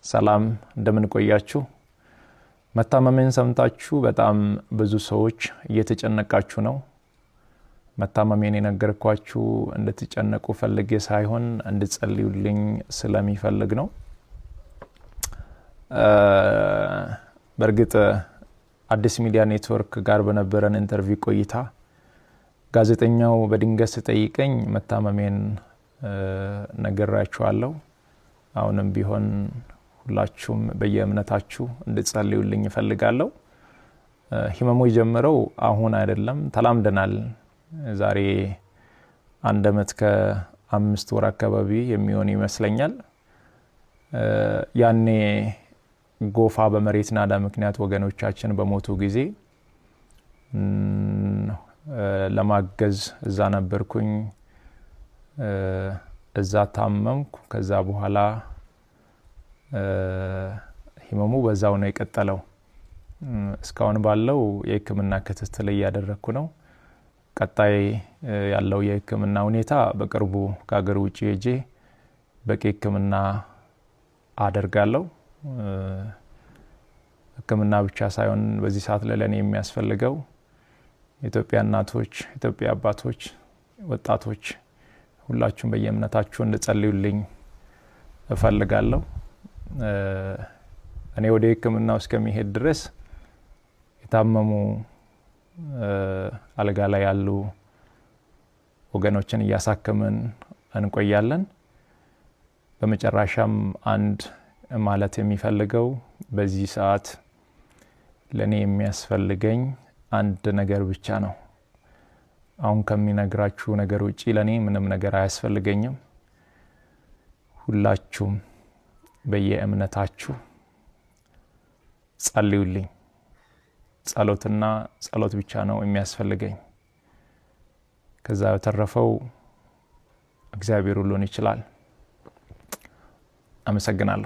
ሰላም እንደምን ቆያችሁ? መታመሜን ሰምታችሁ በጣም ብዙ ሰዎች እየተጨነቃችሁ ነው። መታመሜን የነገርኳችሁ እንድትጨነቁ ፈልጌ ሳይሆን እንድትጸልዩልኝ ስለሚፈልግ ነው። በእርግጥ አዲስ ሚዲያ ኔትወርክ ጋር በነበረን ኢንተርቪው ቆይታ ጋዜጠኛው በድንገት ሲጠይቀኝ መታመሜን ነግራችኋለሁ። አሁንም ቢሆን ሁላችሁም በየእምነታችሁ እንድትጸልዩልኝ እፈልጋለሁ። ህመሙ የጀመረው አሁን አይደለም፣ ተላምደናል። ዛሬ 1 ዓመት ከ5 ወር አካባቢ የሚሆን ይመስለኛል። ያኔ ጎፋ በመሬት ናዳ ምክንያት ወገኖቻችን በሞቱ ጊዜ ለማገዝ እዛ ነበርኩኝ። እዛ ታመምኩ። ከዛ በኋላ ህመሙ በዛው ነው የቀጠለው። እስካሁን ባለው የህክምና ክትትል እያደረኩ ነው። ቀጣይ ያለው የህክምና ሁኔታ በቅርቡ ከሀገር ውጪ ሄጄ በቂ ህክምና አደርጋለሁ። ህክምና ብቻ ሳይሆን በዚህ ሰዓት ለኔ የሚያስፈልገው ኢትዮጵያ እናቶች፣ ኢትዮጵያ አባቶች፣ ወጣቶች ሁላችሁም በየእምነታችሁ እንድትጸልዩልኝ እፈልጋለሁ። እኔ ወደ ህክምናው እስከሚሄድ ድረስ የታመሙ አልጋ ላይ ያሉ ወገኖችን እያሳከምን እንቆያለን። በመጨረሻም አንድ ማለት የሚፈልገው በዚህ ሰዓት ለኔ የሚያስፈልገኝ አንድ ነገር ብቻ ነው። አሁን ከሚነግራችሁ ነገር ውጪ ለኔ ምንም ነገር አያስፈልገኝም። ሁላችሁም በየእምነታችሁ ጸልዩልኝ። ጸሎትና ጸሎት ብቻ ነው የሚያስፈልገኝ። ከዛ በተረፈው እግዚአብሔር ሁሉን ይችላል። አመሰግናለሁ።